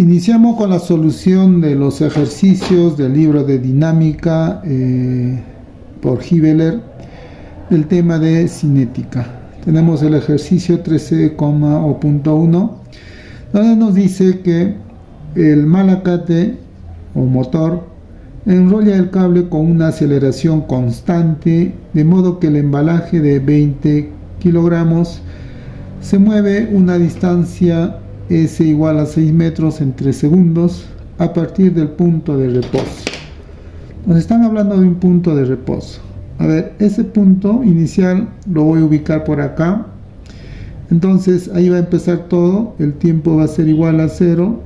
Iniciamos con la solución de los ejercicios del libro de dinámica por Hibeler del tema de cinética. Tenemos el ejercicio 13,1, donde nos dice que el malacate o motor enrolla el cable con una aceleración constante, de modo que el embalaje de 20 kilogramos se mueve una distancia S igual a 6 metros en 3 segundos a partir del punto de reposo. Nos están hablando de un punto de reposo. A ver, ese punto inicial lo voy a ubicar por acá. Entonces ahí va a empezar todo. El tiempo va a ser igual a 0.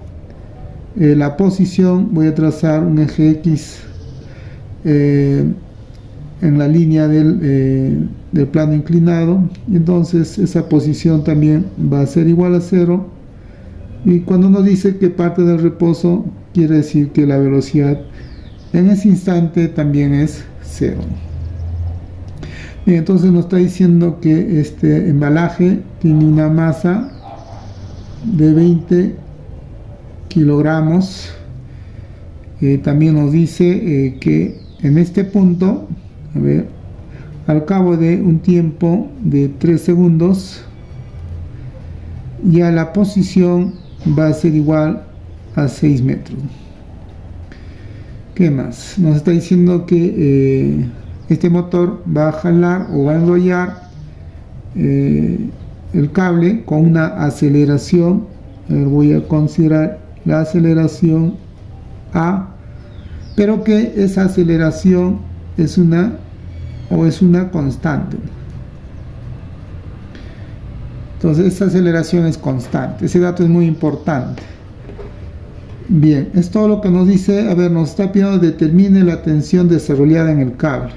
La posición, voy a trazar un eje X en la línea del plano inclinado. Entonces esa posición también va a ser igual a 0. Y cuando nos dice que parte del reposo, quiere decir que la velocidad en ese instante también es 0. Bien, entonces nos está diciendo que este embalaje tiene una masa de 20 kilogramos. También nos dice que en este punto, a ver, al cabo de un tiempo de 3 segundos, ya la posición va a ser igual a 6 metros. ¿Qué más? Nos está diciendo que este motor va a jalar o va a enrollar el cable con una aceleración. Voy a considerar la aceleración A, pero que esa aceleración es una constante. Entonces esa aceleración es constante. Ese dato es muy importante. Bien, es todo lo que nos dice. A ver, nos está pidiendo determine la tensión desarrollada en el cable.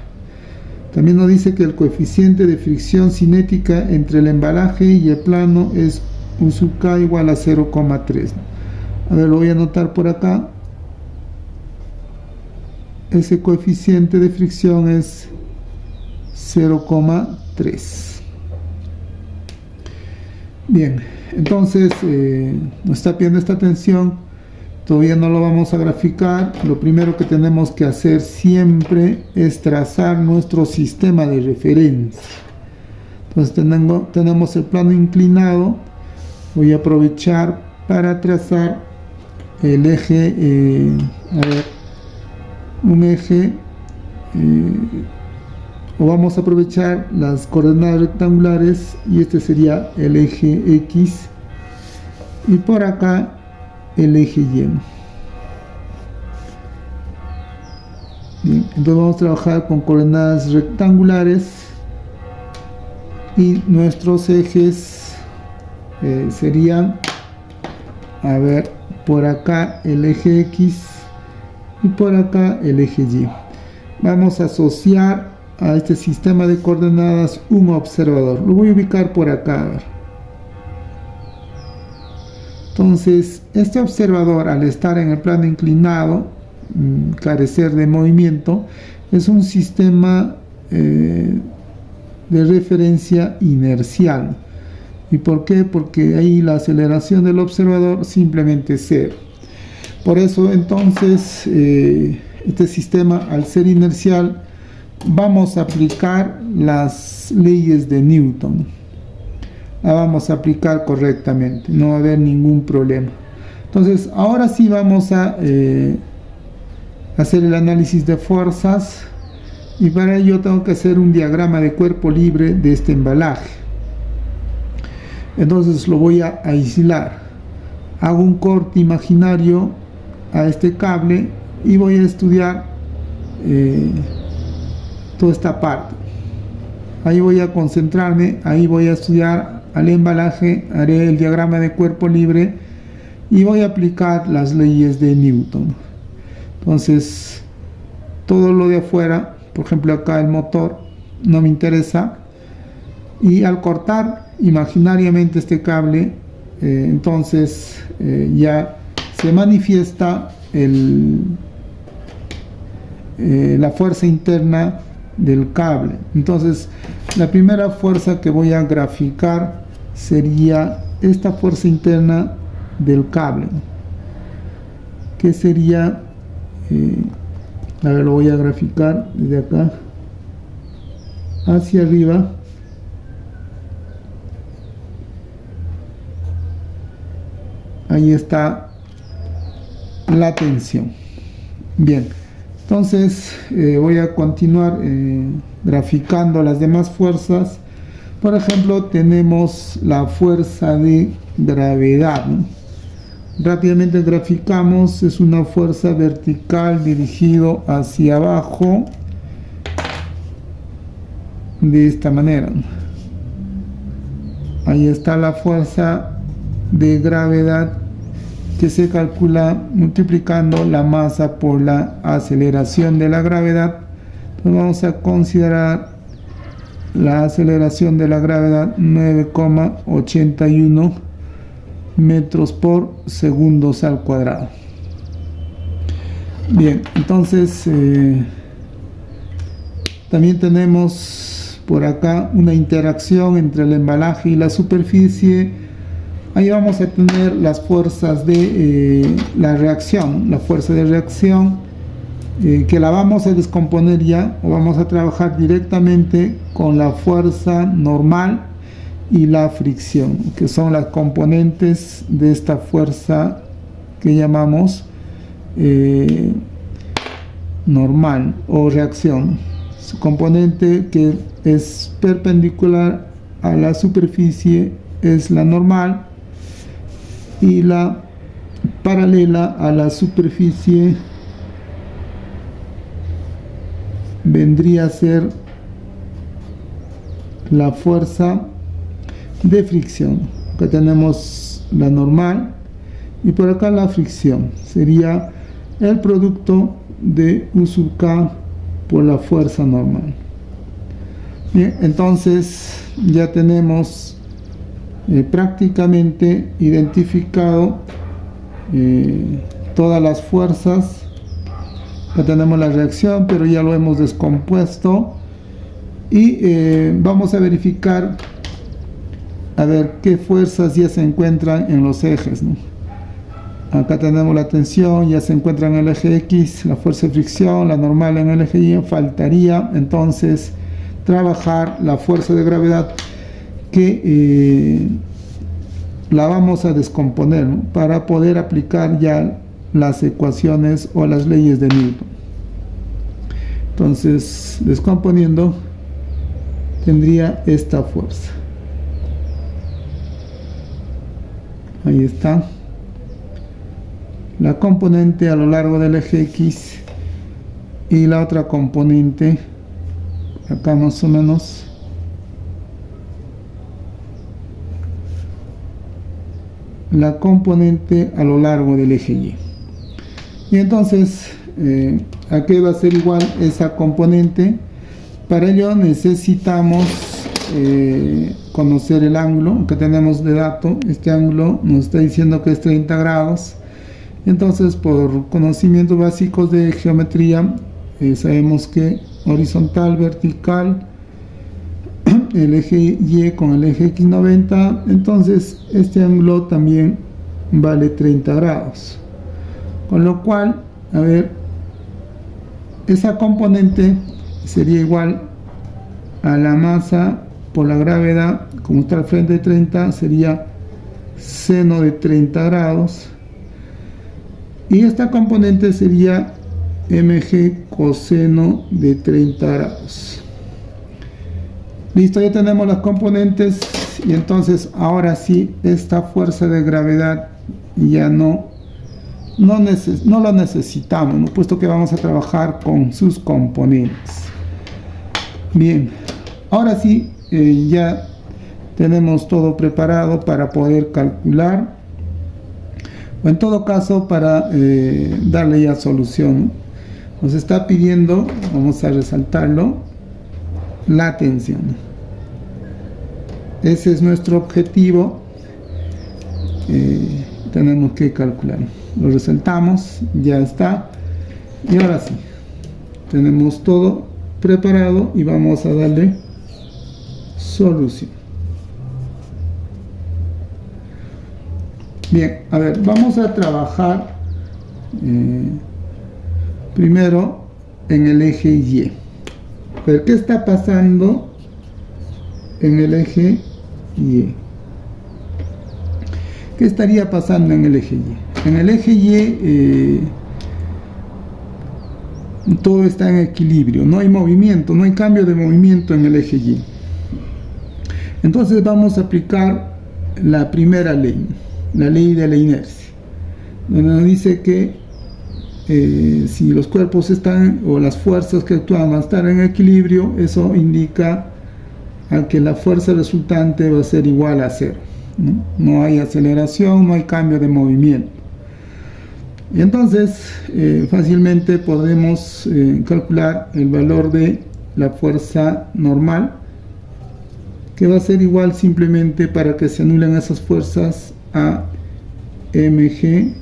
También nos dice que el coeficiente de fricción cinética entre el embalaje y el plano es un sub K igual a 0,3. A ver, lo voy a anotar por acá. Ese coeficiente de fricción es 0,3. Bien, entonces nos está pidiendo esta tensión. Todavía no lo vamos a graficar. Lo primero que tenemos que hacer siempre es trazar nuestro sistema de referencia. Entonces tenemos el plano inclinado. Voy a aprovechar para trazar el eje, un eje, o vamos a aprovechar las coordenadas rectangulares, y este sería el eje X, y por acá el eje Y. Bien, entonces vamos a trabajar con coordenadas rectangulares, y nuestros ejes serían, a ver, por acá el eje X y por acá el eje Y. Vamos a asociar a este sistema de coordenadas un observador. Lo voy a ubicar por acá. A ver. Entonces, este observador, al estar en el plano inclinado, carecer de movimiento, es un sistema de referencia inercial. ¿Y por qué? Porque ahí la aceleración del observador simplemente es 0. Por eso, entonces, este sistema, al ser inercial, vamos a aplicar las leyes de Newton. La vamos a aplicar correctamente, no va a haber ningún problema. Entonces, ahora sí vamos a hacer el análisis de fuerzas, y para ello tengo que hacer un diagrama de cuerpo libre de este embalaje. Entonces lo voy a aislar. Hago un corte imaginario a este cable y voy a estudiar toda esta parte. Ahí voy a concentrarme, ahí voy a estudiar al embalaje, haré el diagrama de cuerpo libre y voy a aplicar las leyes de Newton. Entonces, todo lo de afuera, por ejemplo acá el motor, no me interesa, y al cortar imaginariamente este cable, entonces ya se manifiesta la fuerza interna del cable. Entonces la primera fuerza que voy a graficar sería esta fuerza interna del cable. que sería, a ver, lo voy a graficar desde acá hacia arriba. Ahí está la tensión. Bien, entonces voy a continuar graficando las demás fuerzas. Por ejemplo, tenemos la fuerza de gravedad, ¿no? Rápidamente graficamos, es una fuerza vertical dirigido hacia abajo de esta manera, ¿no? Ahí está la fuerza de gravedad que se calcula multiplicando la masa por la aceleración de la gravedad. Entonces vamos a considerar la aceleración de la gravedad 9,81 metros por segundos al cuadrado. Bien, entonces también tenemos por acá una interacción entre el embalaje y la superficie. Ahí vamos a tener las fuerzas de la reacción, la fuerza de reacción, que la vamos a descomponer ya, o vamos a trabajar directamente con la fuerza normal y la fricción, que son las componentes de esta fuerza que llamamos normal o reacción. Su componente que es perpendicular a la superficie es la normal, y la paralela a la superficie vendría a ser la fuerza de fricción. Acá tenemos la normal y por acá la fricción. Sería el producto de U sub K por la fuerza normal. Bien, entonces ya tenemos prácticamente identificado todas las fuerzas. Ya tenemos la reacción, pero ya lo hemos descompuesto, y vamos a verificar a ver qué fuerzas ya se encuentran en los ejes, ¿no? Acá tenemos la tensión, ya se encuentra en el eje X, la fuerza de fricción, la normal en el eje Y. Faltaría entonces trabajar la fuerza de gravedad, que la vamos a descomponer, ¿no?, para poder aplicar ya las ecuaciones o las leyes de Newton. Entonces, descomponiendo, tendría esta fuerza. Ahí está la componente a lo largo del eje X y la otra componente acá más o menos la componente a lo largo del eje Y. Y entonces, ¿a qué va a ser igual esa componente? Para ello necesitamos conocer el ángulo que tenemos de dato. Este ángulo nos está diciendo que es 30 grados. Entonces, por conocimientos básicos de geometría, sabemos que horizontal, vertical, el eje Y con el eje X 90, entonces este ángulo también vale 30 grados. Con lo cual, a ver, esa componente sería igual a la masa por la gravedad, como está al frente de 30, sería seno de 30 grados. Y esta componente sería mg coseno de 30 grados. Listo, ya tenemos las componentes, y entonces ahora sí, esta fuerza de gravedad ya no lo necesitamos, ¿no?, puesto que vamos a trabajar con sus componentes. Bien, ahora sí, ya tenemos todo preparado para poder calcular, o en todo caso para darle ya solución. Nos está pidiendo, vamos a resaltarlo, la tensión. Ese es nuestro objetivo. Tenemos que calcular. Lo resaltamos, ya está. Y ahora sí, tenemos todo preparado y vamos a darle solución. Bien, a ver, vamos a trabajar Primero en el eje Y. Pero ¿qué está pasando en el eje Y? ¿Qué estaría pasando en el eje Y? En el eje Y todo está en equilibrio, no hay movimiento, no hay cambio de movimiento en el eje Y. Entonces vamos a aplicar la primera ley, la ley de la inercia, donde nos dice que si los cuerpos están, o las fuerzas que actúan van a estar en equilibrio, eso indica a que la fuerza resultante va a ser igual a cero. No hay aceleración, no hay cambio de movimiento. Y entonces fácilmente podemos calcular el valor de la fuerza normal, que va a ser igual simplemente, para que se anulen esas fuerzas, a mg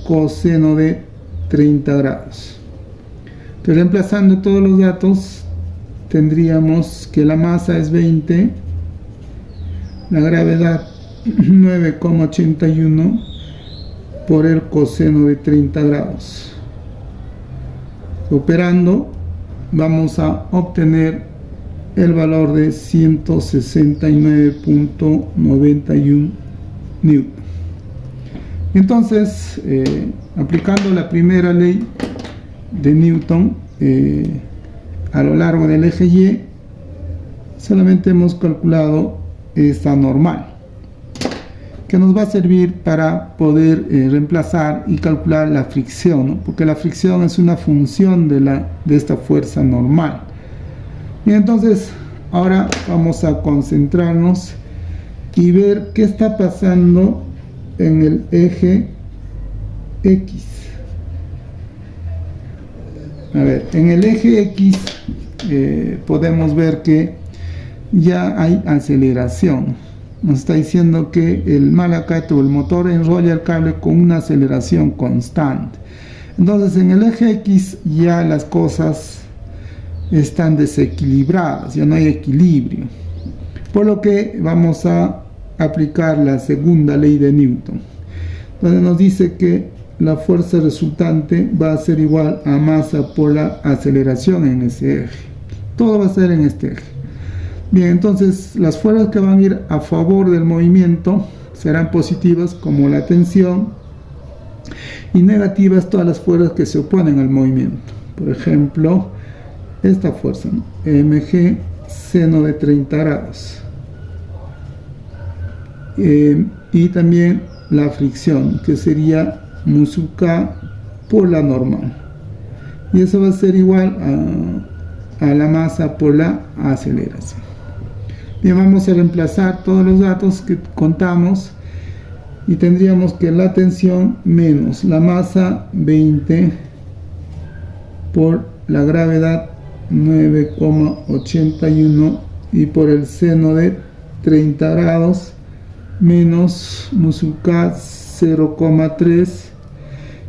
coseno de 30 grados. Entonces, reemplazando todos los datos, tendríamos que la masa es 20, la gravedad 9,81 por el coseno de 30 grados. Operando, vamos a obtener el valor de 169.91 newton. Entonces, aplicando la primera ley de Newton a lo largo del eje Y, solamente hemos calculado esta normal, que nos va a servir para poder reemplazar y calcular la fricción, ¿no? Porque la fricción es una función de esta fuerza normal. Y entonces ahora vamos a concentrarnos y ver qué está pasando en el eje X. A ver, en el eje X podemos ver que ya hay aceleración. Nos está diciendo que el malacato o el motor enrolla el cable con una aceleración constante. Entonces en el eje X ya las cosas están desequilibradas, ya no hay equilibrio, por lo que vamos a aplicar la segunda ley de Newton, donde nos dice que la fuerza resultante va a ser igual a masa por la aceleración en ese eje. Todo va a ser en este eje. Bien, entonces las fuerzas que van a ir a favor del movimiento serán positivas, como la tensión, y negativas todas las fuerzas que se oponen al movimiento. Por ejemplo, esta fuerza, ¿no? mg seno de 30 grados. Y también la fricción, que sería mu sub k por la normal. Y eso va a ser igual a la masa por la aceleración. Bien, vamos a reemplazar todos los datos que contamos y tendríamos que la tensión menos la masa 20 por la gravedad 9,81 y por el seno de 30 grados menos mu sub k 0,3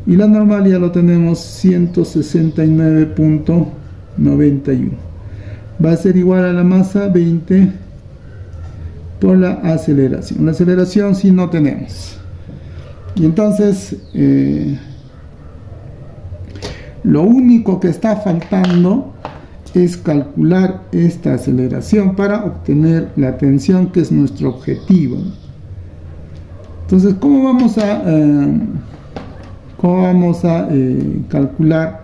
y la normal ya lo tenemos 169.91. Va a ser igual a la masa 20 por la aceleración. La aceleración sí no tenemos. Y entonces lo único que está faltando es calcular esta aceleración para obtener la tensión, que es nuestro objetivo. Entonces, ¿cómo vamos a calcular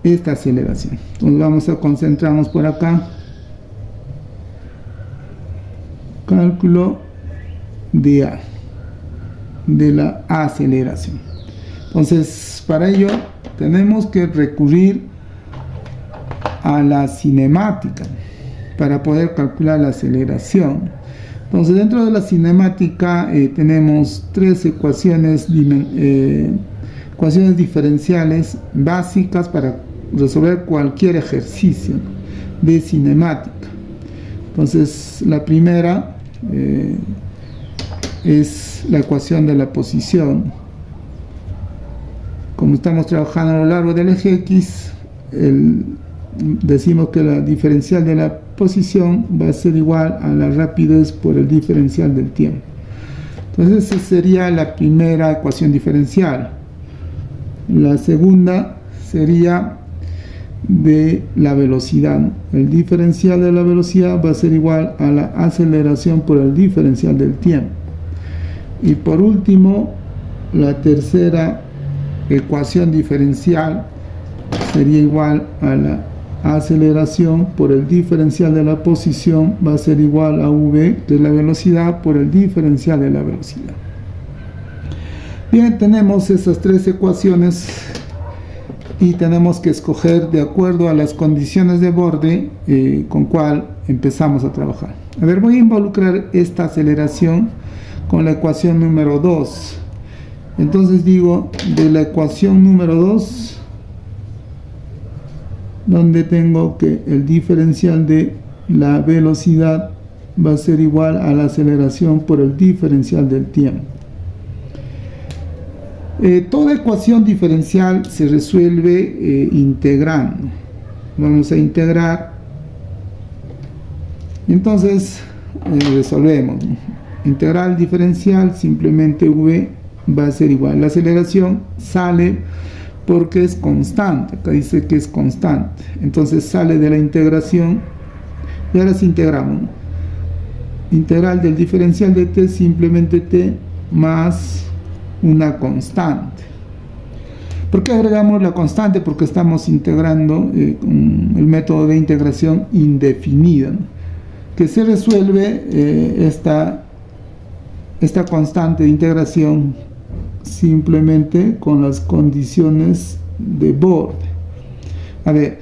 esta aceleración? Entonces vamos a concentrarnos por acá. Cálculo de A, de la aceleración. Entonces, para ello tenemos que recurrir a la cinemática para poder calcular la aceleración. Entonces, dentro de la cinemática tenemos tres ecuaciones diferenciales básicas para resolver cualquier ejercicio de cinemática. Entonces, la primera es la ecuación de la posición. Como estamos trabajando a lo largo del eje X, decimos que la diferencial de la posición va a ser igual a la rapidez por el diferencial del tiempo. Entonces, esa sería la primera ecuación diferencial. La segunda sería de la velocidad, ¿no? El diferencial de la velocidad va a ser igual a la aceleración por el diferencial del tiempo. Y por último, la tercera ecuación diferencial sería igual a la aceleración por el diferencial de la posición, va a ser igual a v de la velocidad por el diferencial de la velocidad. Bien, tenemos esas tres ecuaciones y tenemos que escoger de acuerdo a las condiciones de borde con cuál empezamos a trabajar. A ver, voy a involucrar esta aceleración con la ecuación número 2. Entonces digo, de la ecuación número 2, donde tengo que el diferencial de la velocidad va a ser igual a la aceleración por el diferencial del tiempo. Toda ecuación diferencial se resuelve integrando. Vamos a integrar. Entonces resolvemos. Integral diferencial, simplemente v va a ser igual. La aceleración sale porque es constante. Acá dice que es constante. Entonces sale de la integración. Y ahora sí integramos. Integral del diferencial de t, simplemente t más una constante. ¿Por qué agregamos la constante? Porque estamos integrando con el método de integración indefinida, ¿no? Que se resuelve esta constante de integración simplemente con las condiciones de borde. A ver,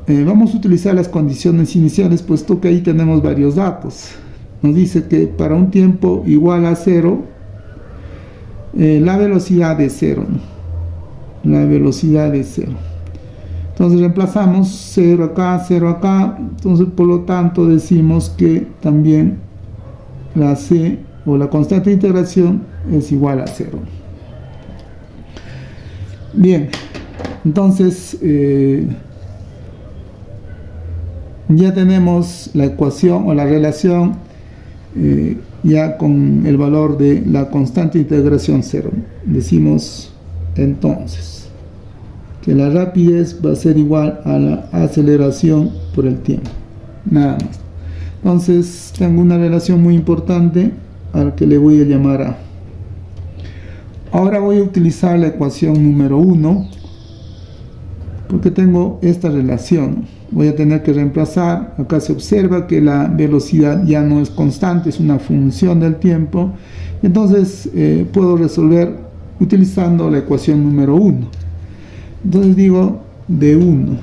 vamos a utilizar las condiciones iniciales, puesto que ahí tenemos varios datos. Nos dice que para un tiempo igual a 0, la velocidad es 0, ¿no? La velocidad es 0. Entonces reemplazamos 0 acá, 0 acá. Entonces, por lo tanto, decimos que también la c o la constante de integración es igual a 0. Bien, entonces ya tenemos la ecuación o la relación ya con el valor de la constante de integración 0. Decimos entonces que la rapidez va a ser igual a la aceleración por el tiempo. Nada más. Entonces tengo una relación muy importante al que le voy a llamar A. Ahora voy a utilizar la ecuación número 1 porque tengo esta relación. Voy a tener que reemplazar. Acá se observa que la velocidad ya no es constante, es una función del tiempo. Entonces puedo resolver utilizando la ecuación número 1. Entonces digo d1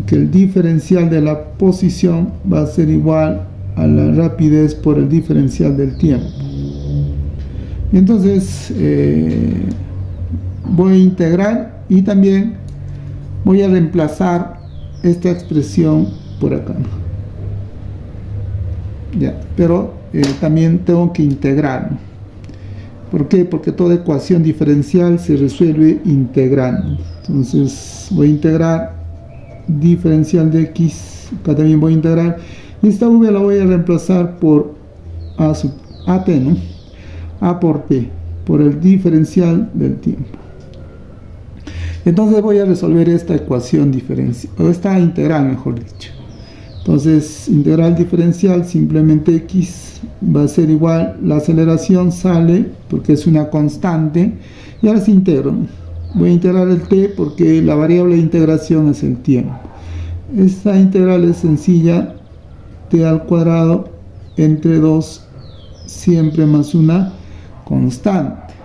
que el diferencial de la posición va a ser igual a la rapidez por el diferencial del tiempo. Y entonces voy a integrar y también voy a reemplazar esta expresión por acá. Ya, pero también tengo que integrar. ¿Por qué? Porque toda ecuación diferencial se resuelve integrando. Entonces voy a integrar diferencial de x, acá también voy a integrar, y esta v la voy a reemplazar por at, ¿no? A por t, por el diferencial del tiempo. Entonces voy a resolver esta ecuación diferencial, o esta integral, mejor dicho. Entonces, integral diferencial, simplemente x va a ser igual, la aceleración sale porque es una constante, y ahora se integro. Voy a integrar el t porque la variable de integración es el tiempo. Esta integral es sencilla, t al cuadrado entre 2, siempre más una constante.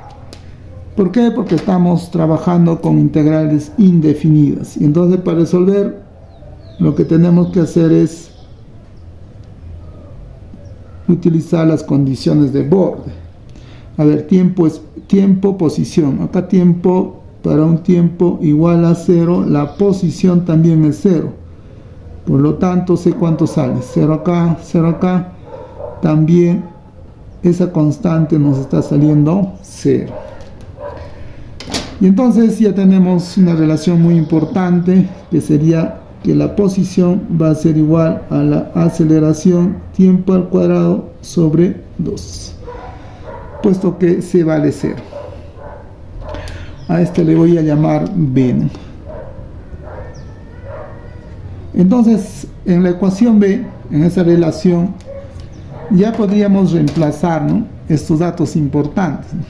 ¿Por qué? Porque estamos trabajando con integrales indefinidas. Y entonces para resolver, lo que tenemos que hacer es utilizar las condiciones de borde. A ver, tiempo es tiempo, posición. Acá tiempo, para un tiempo igual a 0, la posición también es 0. Por lo tanto, sé cuánto sale. 0 acá, 0 acá. También esa constante nos está saliendo 0. Y entonces ya tenemos una relación muy importante, que sería que la posición va a ser igual a la aceleración tiempo al cuadrado sobre 2. puesto que C vale 0. A este le voy a llamar B, ¿no? Entonces, en la ecuación B, en esa relación, ya podríamos reemplazar, ¿no?, estos datos importantes, ¿no?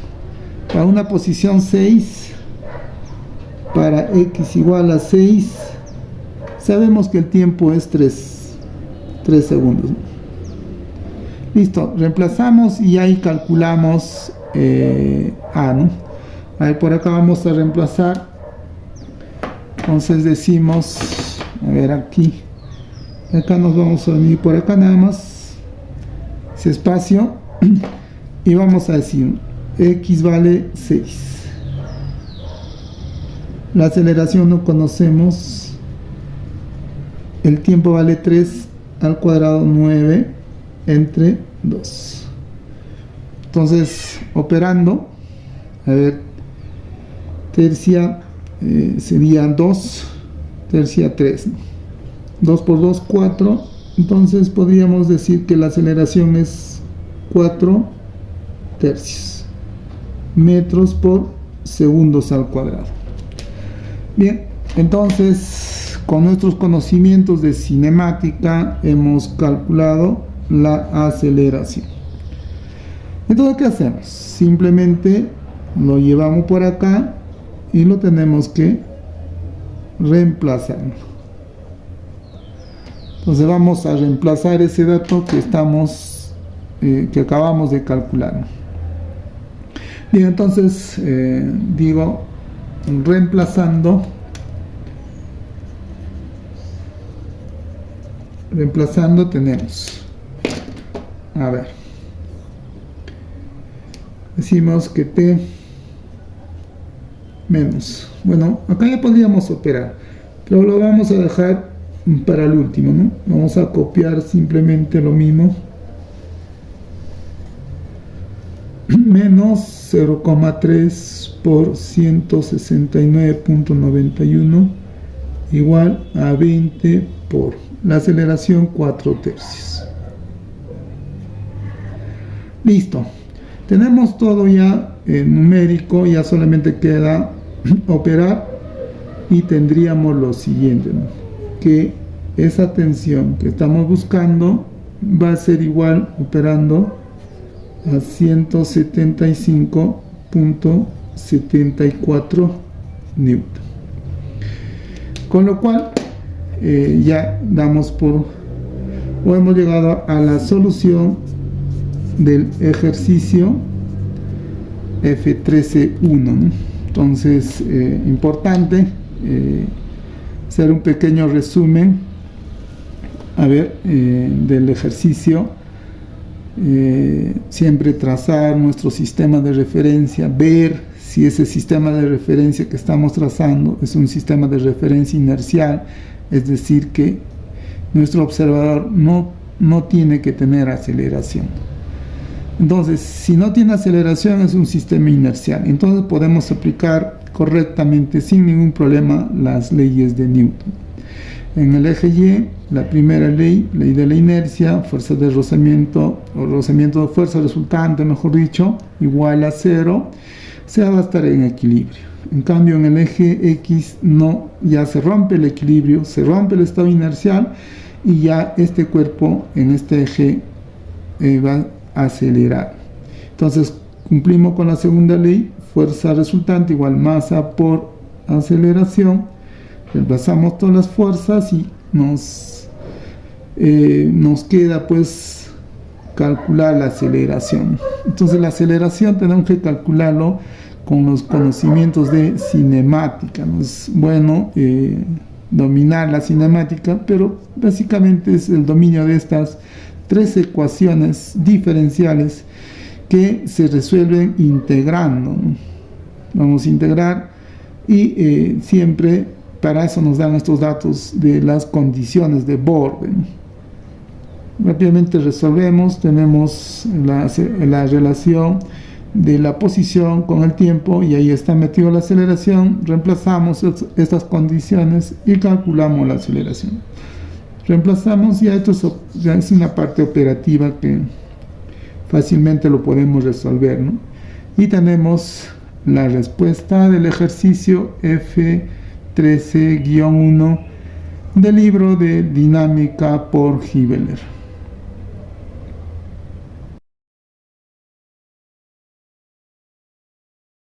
Para una posición 6, para x igual a 6, sabemos que el tiempo es 3 segundos, ¿no? Listo, reemplazamos y ahí calculamos A, ¿no? Ahí por acá vamos a reemplazar. Entonces decimos, a ver aquí, acá nos vamos a venir por acá nada más, ese espacio, y vamos a decir x vale 6. La aceleración no conocemos, el tiempo vale 3 al cuadrado 9 entre 2. Entonces, operando, a ver, tercia sería 2, tercia 3, ¿no? 2 por 2, 4. Entonces podríamos decir que la aceleración es 4 tercios metros por segundos al cuadrado. Bien, entonces con nuestros conocimientos de cinemática hemos calculado la aceleración. Entonces, ¿qué hacemos? Simplemente lo llevamos por acá y lo tenemos que reemplazar. Entonces vamos a reemplazar ese dato que acabamos de calcular. Bien, entonces digo, reemplazando tenemos, a ver, decimos que T menos, bueno, acá ya podríamos operar, pero lo vamos a dejar para el último, ¿no? Vamos a copiar simplemente lo mismo, menos 0,3 por 169.91 igual a 20 por la aceleración 4 tercios. Listo, tenemos todo ya numérico, ya solamente queda operar y tendríamos lo siguiente, ¿no?, que esa tensión que estamos buscando va a ser igual operando a 175.74 newton. Con lo cual ya damos por, o hemos llegado a la solución del ejercicio F13.1, ¿no? Entonces, importante hacer un pequeño resumen, a ver, del ejercicio. Siempre trazar nuestro sistema de referencia, ver si ese sistema de referencia que estamos trazando es un sistema de referencia inercial, es decir, que nuestro observador no tiene que tener aceleración. Entonces, si no tiene aceleración, es un sistema inercial. Entonces podemos aplicar correctamente, sin ningún problema, las leyes de Newton. En el eje Y, la primera ley de la inercia, fuerza de rozamiento, o rozamiento de fuerza resultante, mejor dicho, igual a 0, se va a estar en equilibrio. En cambio, en el eje X, no, ya se rompe el equilibrio, se rompe el estado inercial, y ya este cuerpo en este eje va a acelerar. Entonces, cumplimos con la segunda ley, fuerza resultante igual masa por aceleración. Reemplazamos todas las fuerzas y nos queda pues calcular la aceleración. Entonces la aceleración tenemos que calcularlo con los conocimientos de cinemática. No es bueno dominar la cinemática, pero básicamente es el dominio de estas tres ecuaciones diferenciales que se resuelven integrando, ¿no? Vamos a integrar y siempre para eso nos dan estos datos de las condiciones de borde. Rápidamente resolvemos, tenemos la relación de la posición con el tiempo y ahí está metido la aceleración. Reemplazamos estas condiciones y calculamos la aceleración. Reemplazamos, ya esto ya es una parte operativa que fácilmente lo podemos resolver, ¿no? Y tenemos la respuesta del ejercicio F13-1 del libro de dinámica por Hibeler.